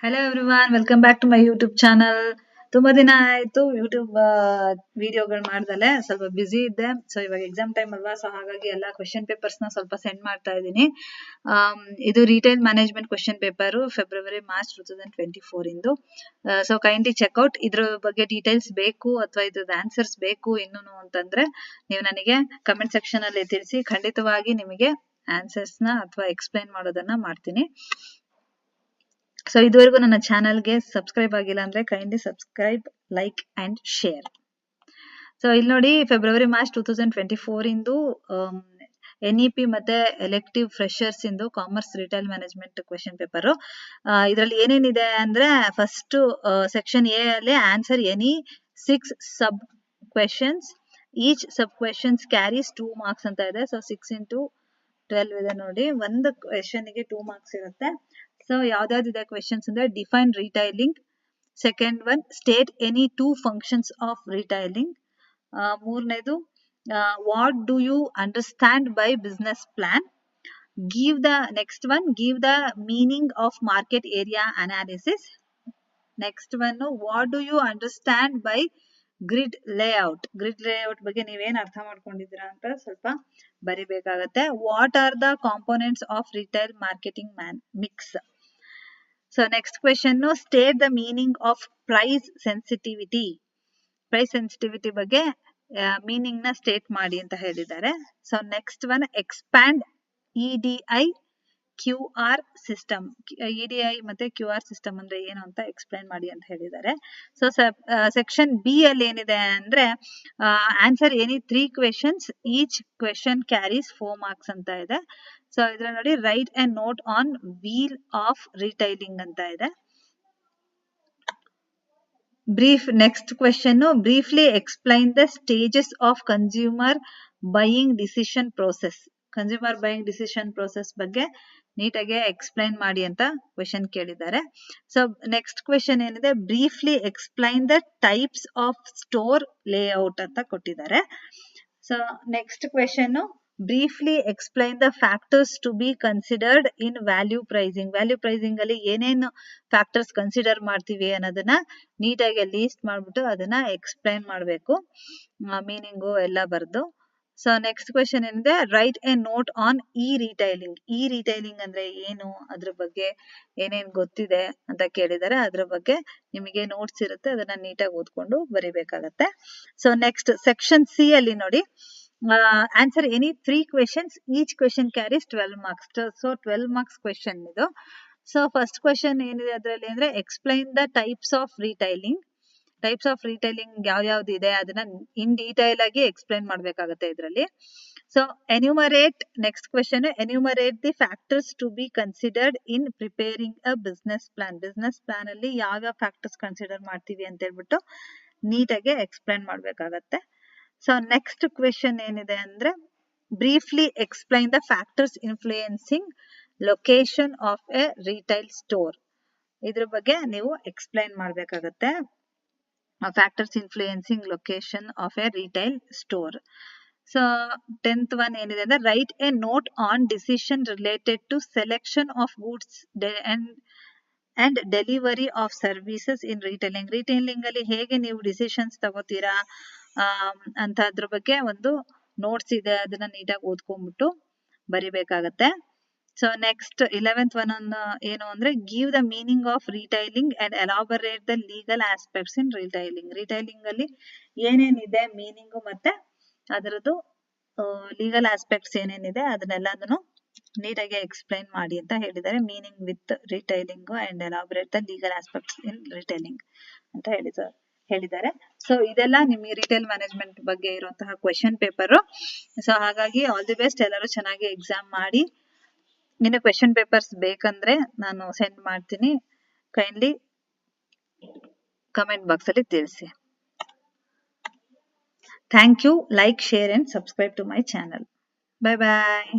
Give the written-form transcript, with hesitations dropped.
Hello everyone, welcome back to my YouTube channel. ತುಂಬಾ ದಿನ ಆಯ್ತು ಯೂಟ್ಯೂಬ್ ವಿಡಿಯೋಗಳು ಮಾಡ್ದಲೆ ಸ್ವಲ್ಪ ಬ್ಯುಸಿ ಇದ್ದೆ. ಸೊ ಇವಾಗ ಎಕ್ಸಾಮ್ ಟೈಮ್ ಅಲ್ವಾ, ಸೊ ಹಾಗಾಗಿ ಎಲ್ಲ ಕ್ವೆಶ್ಚನ್ ಪೇಪರ್ಸ್ ನ ಸ್ವಲ್ಪ ಸೆಂಡ್ ಮಾಡ್ತಾ ಇದ್ದೀನಿ. ಇದು retail management question paper February March 2024 ಇಂದು. So kindly check out. ಇದ್ರ ಬಗ್ಗೆ ಡೀಟೇಲ್ಸ್ ಬೇಕು ಅಥವಾ ಇದ್ರದ್ದು ಆನ್ಸರ್ಸ್ ಬೇಕು ಇನ್ನೂ ಅಂತಂದ್ರೆ ನೀವು ನನಗೆ ಕಮೆಂಟ್ ಸೆಕ್ಷನ್ ಅಲ್ಲಿ ತಿಳಿಸಿ. ಖಂಡಿತವಾಗಿ ನಿಮಗೆ ಆನ್ಸರ್ಸ್ ನ ಅಥವಾ ಎಕ್ಸ್ಪ್ಲೈನ್ ಮಾಡೋದನ್ನ ಮಾಡ್ತೀನಿ. ಸೊ ಇದುವರೆಗೂ ನನ್ನ ಚಾನಲ್ಗೆ ಸಬ್ಸ್ಕ್ರೈಬ್ ಆಗಿಲ್ಲ ಅಂದ್ರೆ kindly subscribe, like and share. So ಇಲ್ಲಿ ನೋಡಿ, ಫೆಬ್ರವರಿ ಮಾರ್ಚ್ 2024 ಇಂದು NEP ಮತ್ತೆ ಎಲೆಕ್ಟಿವ್ ಫ್ರೆಶರ್ಸ್ ಇಂದು commerce retail management question paper. ಇದರಲ್ಲಿ ಏನೇನಿದೆ ಅಂದ್ರೆ, ಫಸ್ಟ್ ಸೆಕ್ಷನ್ ಎ ಅಲ್ಲಿ answer any 6 sub questions. Each sub questions carries 2 marks ಅಂತ ಇದೆ. ಸೊ 6 into 12 ಇದೆ ನೋಡಿ. ಒಂದು ಕ್ವೆಶನ್ ಗೆ 2 ಮಾರ್ಕ್ಸ್ ಇರುತ್ತೆ. ಸೊ ಯಾವ್ದಾವ್ದಿದೆ ಕ್ವೆಶನ್ಸ್ ಅಂದ್ರೆ, define retailing. Second one, state any 2 functions of retailing. ಮೂರನೇದು, what do you understand by business plan. Give the next one, give the meaning of market area analysis. Next one, what do you understand by grid layout. Grid layout ಬಗ್ಗೆ ನೀವೇನ್ ಅರ್ಥ ಮಾಡ್ಕೊಂಡಿದ್ದೀರಾ ಅಂತ ಸ್ವಲ್ಪ ಬರಿಬೇಕಾಗತ್ತೆ. What are the components of retail marketing mix. So next question, state the meaning of price sensitivity. Price sensitivity ಬಗ್ಗೆ meaning ನ state ಮಾಡಿ ಅಂತ ಹೇಳಿದ್ದಾರೆ. So next one, expand EDI QR system. EDI ಮತ್ತೆ QR ಸಿಸ್ಟಮ್ ಅಂದ್ರೆ ಏನು ಅಂತ explain ಮಾಡಿ ಅಂತ ಹೇಳಿದ್ದಾರೆ. ಸೊ ಸೆಕ್ಷನ್ ಬಿ ಅಲ್ಲಿ ಏನಿದೆ ಅಂದ್ರೆ, answer any 3 questions, each question carries 4 marks ಅಂತ ಇದೆ. ಸೊ ಇದ್ರ ನೋಡಿ, write a note on wheel of retailing ಅಂತ ಇದೆ. Brief next question, briefly explain the stages of consumer buying decision process. Consumer buying decision process ಬಗ್ಗೆ ನೀಟಾಗಿ explain ಮಾಡಿ ಅಂತ ಕ್ವೆಶನ್ ಕೇಳಿದ್ದಾರೆ. ಸೊ ನೆಕ್ಸ್ಟ್ ಕ್ವೆಶನ್ ಏನಿದೆ, briefly explain the types of store layout ಅಂತ ಕೊಟ್ಟಿದ್ದಾರೆ. So next question, briefly explain the factors to be considered in value pricing. Value pricing ಅಲ್ಲಿ ಏನೇನು ಫ್ಯಾಕ್ಟರ್ಸ್ ಕನ್ಸಿಡರ್ ಮಾಡ್ತೀವಿ ಅನ್ನೋದನ್ನ ನೀಟಾಗಿ ಲೀಸ್ಟ್ ಮಾಡ್ಬಿಟ್ಟು ಅದನ್ನ ಎಕ್ಸ್ಪ್ಲೈನ್ ಮಾಡಬೇಕು, ಮೀನಿಂಗು ಎಲ್ಲ ಬರ್ದು. ಸೊ ನೆಕ್ಸ್ಟ್ ಕ್ವೆಶನ್ ಏನಿದೆ, ರೈಟ್ ಎ ನೋಟ್ ಆನ್ ರಿಟೈಲಿಂಗ್. ರಿಟೈಲಿಂಗ್ ಅಂದ್ರೆ ಏನು, ಅದ್ರ ಬಗ್ಗೆ ಏನೇನ್ ಗೊತ್ತಿದೆ ಅಂತ ಕೇಳಿದ್ದಾರೆ. ಅದ್ರ ಬಗ್ಗೆ ನಿಮಗೆ ನೋಟ್ಸ್ ಇರುತ್ತೆ, ಅದನ್ನ ನೀಟಾಗಿ ಓದ್ಕೊಂಡು ಬರಿಬೇಕಾಗತ್ತೆ. ಸೊ ನೆಕ್ಸ್ಟ್ ಸೆಕ್ಷನ್ ಸಿ ಅಲ್ಲಿ ನೋಡಿ, answer any 3 questions, each question carries 12 marks. So 12 marks question ಇದು. ಸೊ ಫಸ್ಟ್ ಕ್ವೆಶನ್ ಏನಿದೆ ಅದರಲ್ಲಿ ಅಂದ್ರೆ, explain the types of retailing. Types of retailing ಯಾವ್ಯಾವ್ದು ಇದೆ ಅದನ್ನ ಇನ್ ಡೀಟೈಲ್ ಆಗಿ ಎಕ್ಸ್ಪ್ಲೈನ್ ಮಾಡ್ಬೇಕಾಗತ್ತೆ ಇದರಲ್ಲಿ. So enumerate, next question, enumerate the factors to be considered in preparing a business plan. Business plan ಅಲ್ಲಿ ಯಾವ್ಯಾವ ಫ್ಯಾಕ್ಟರ್ಸ್ ಕನ್ಸಿಡರ್ ಮಾಡ್ತೀವಿ ಅಂತ ಹೇಳ್ಬಿಟ್ಟು ನೀಟಾಗಿ ಎಕ್ಸ್ಪ್ಲೈನ್ ಮಾಡ್ಬೇಕಾಗತ್ತೆ. ಸೊ ನೆಕ್ಸ್ಟ್ ಕ್ವೆಶನ್ ಏನಿದೆ ಅಂದ್ರೆ, briefly explain the factors influencing location of a retail store. ಇದ್ರ ಬಗ್ಗೆ ನೀವು ಎಕ್ಸ್ಪ್ಲೈನ್ ಮಾಡ್ಬೇಕಾಗತ್ತೆ, factors influencing location of a retail store. So 10th one ಏನಿದೆ ಅಂದ್ರೆ, write a note on decision related to selection of goods and delivery of services in retailing. Retailing ಅಲ್ಲಿ ಹೇಗೆ ನೀವು decisions ತಗೋತೀರಾ ಅಂತ ಅದ್ರ ಬಗ್ಗೆ ಒಂದು ನೋಟ್ಸ್ ಇದೆ, ಅದನ್ನ ನೀಟಾಗಿ ಓದ್ಕೊಂಡ್ಬಿಟ್ಟು ಬರಿಬೇಕಾಗತ್ತೆ. ಸೊ ನೆಕ್ಸ್ಟ್ 11th ಒನ್ ಏನು ಅಂದ್ರೆ, give the meaning of retailing and elaborate the legal aspects in retailing. Retailing ಅಲ್ಲಿ ಏನೇನಿದೆ ಮೀನಿಂಗು ಮತ್ತೆ ಅದರದ್ದು ಲೀಗಲ್ ಆಸ್ಪೆಕ್ಟ್ಸ್ ಏನೇನಿದೆ ಅದನ್ನೆಲ್ಲದನ್ನು ನೀಟಾಗಿ ಎಕ್ಸ್ಪ್ಲೈನ್ ಮಾಡಿ ಅಂತ ಹೇಳಿದ್ದಾರೆ. Meaning with retailing and elaborate the legal aspects in retailing ಅಂತ ಹೇಳಿದ್ದಾರೆ. ಸೊ ಇದೆಲ್ಲ ನಿಮಗೆ ರಿಟೇಲ್ ಮ್ಯಾನೇಜ್ಮೆಂಟ್ ಬಗ್ಗೆ ಇರುವಂತಹ ಕ್ವೆಶನ್ ಪೇಪರ್. ಸೊ ಹಾಗಾಗಿ ಆಲ್ ದಿ ಬೆಸ್ಟ್, ಎಲ್ಲರೂ ಚೆನ್ನಾಗಿ ಎಕ್ಸಾಮ್ ಮಾಡಿ. ನಿನ್ನ ಕ್ವೆಶನ್ ಪೇಪರ್ಸ್ ಬೇಕಂದ್ರೆ ನಾನು ಸೆಂಡ್ ಮಾಡ್ತೀನಿ, ಕೈಂಡ್ಲಿ ಕಮೆಂಟ್ ಬಾಕ್ಸ್ ಅಲ್ಲಿ ತಿಳಿಸಿ. Thank you. Like, share and subscribe to my channel. Bye bye.